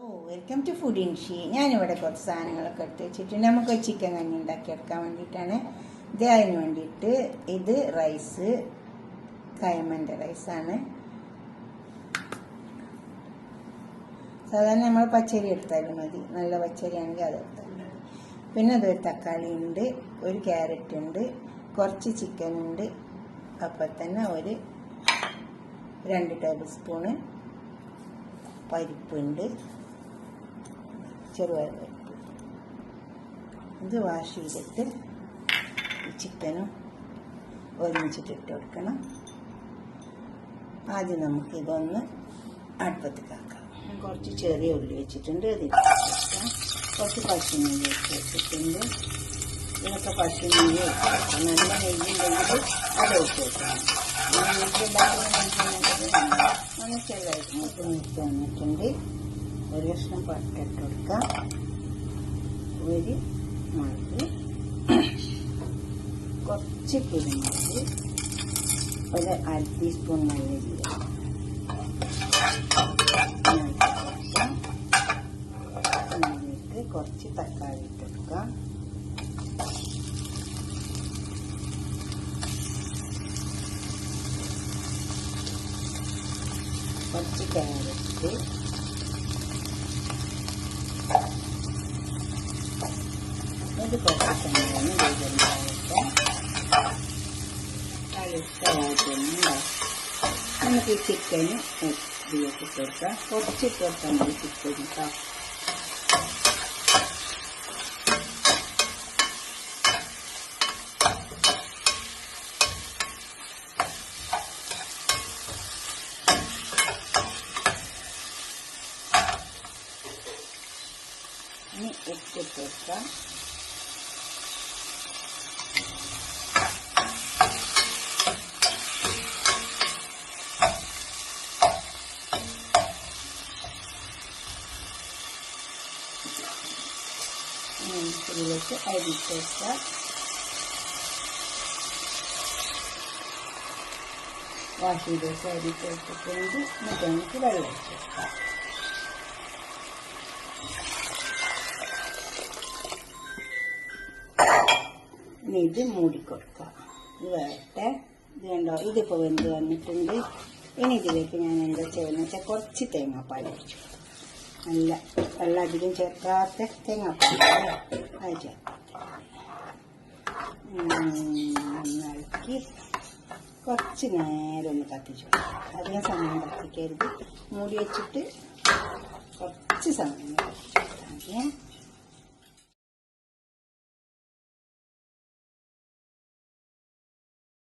Welcome to food ഇൻഷി. ഞാനിവിടെ കുറച്ച് സാധനങ്ങളൊക്കെ എടുത്ത് വെച്ചിട്ടുണ്ട്. നമുക്ക് ചിക്കൻ കഞ്ഞി ഉണ്ടാക്കിയെടുക്കാൻ വേണ്ടിയിട്ടാണ് ഇത്. അതിന് വേണ്ടിയിട്ട് ഇത് റൈസ്, കൈമൻ്റെ റൈസാണ്. സാധാരണ നമ്മൾ പച്ചരി എടുത്താലും മതി, നല്ല പച്ചരി ആണെങ്കിൽ അത് എടുത്താലും മതി. പിന്നെ അതൊരു തക്കാളി ഉണ്ട്, ഒരു ക്യാരറ്റ് ഉണ്ട്, കുറച്ച് ചിക്കൻ ഉണ്ട്. അപ്പോൾ തന്നെ ഒരു 2 ടേബിൾ സ്പൂണ് പരിപ്പുണ്ട്, ചെറുപയർ പരിപ്പ്. ഇത് വാഷ് ചെയ്തിട്ട് ചിക്കനും ഒരുമിച്ചിട്ടിട്ട് കൊടുക്കണം. ആദ്യം നമുക്കിതൊന്ന് അടുപ്പത്തേക്ക് ആക്കാം. കുറച്ച് ചെറിയ ഉള്ളി വെച്ചിട്ടുണ്ട്, അതിട്ട് കുറച്ച് പശുനെയ്യ് വെച്ചിട്ടുണ്ട്. ഇതിനൊക്കെ പശുനെയ്യ് വെക്കാം. നല്ല നെയ്യുണ്ടെങ്കിൽ അത് വെച്ച് വെക്കണം. നെയ്യുണ്ടാക്കുന്നത് ചെറുതായിട്ട് മുട്ട് വന്നിട്ടുണ്ട്. ഒരു കഷ്ണം പട്ട ഇട്ട് കൊടുക്കാം, ഒരു മുളക്, കുറച്ച് കുരുമുളക്, ഒരു 1/2 ടീസ്പൂൺ നല്ല ജീരകം, അതിലേക്ക് കുറച്ച് തക്കാളി ഇട്ട് കൊടുക്കാം. കുറച്ച് ക്യാരറ്റ്, ഇത് കുറച്ച് സമയം നമുക്ക് ഈ ചിക്കന് ഇതിലേക്ക് ഇട്ട് കൊടുക്കാം. കുറച്ച് ഇട്ട് കൊടുത്താൽ മതി ചിക്കൻ കേട്ടോ. ഇനി ഉപ്പിട്ട് കൊടുക്കാം. ഇതിലേക്ക് അരി ചേർക്കാം. വാഷ് ചെയ്ത് അരി ചേർത്തിട്ടുണ്ട്. എന്നിട്ട് നമുക്ക് വെള്ളം ചേർക്കാം. ഇനി ഇത് മൂടിക്കൊടുക്കാം. ഇത് വരട്ടെ. ഇത് കണ്ടോ, ഇതിപ്പോൾ വെന്ത് വന്നിട്ടുണ്ട്. ഇനി ഇതിലേക്ക് ഞാൻ എന്താ ചെയ്യുന്നത് വെച്ചാൽ കുറച്ച് തേങ്ങാപ്പാൽ ഒഴിച്ചു. നല്ല വെള്ളം അധികം ചേർക്കാത്ത തേങ്ങാപ്പാൽ അത് ചേർക്കാം. നന്നാക്കി കുറച്ച് നേരം ഒന്ന് കത്തിച്ചു. അധികം സമയം കത്തിക്കരുത്. മൂടി വെച്ചിട്ട് കുറച്ച് സമയം കത്തിച്ചു.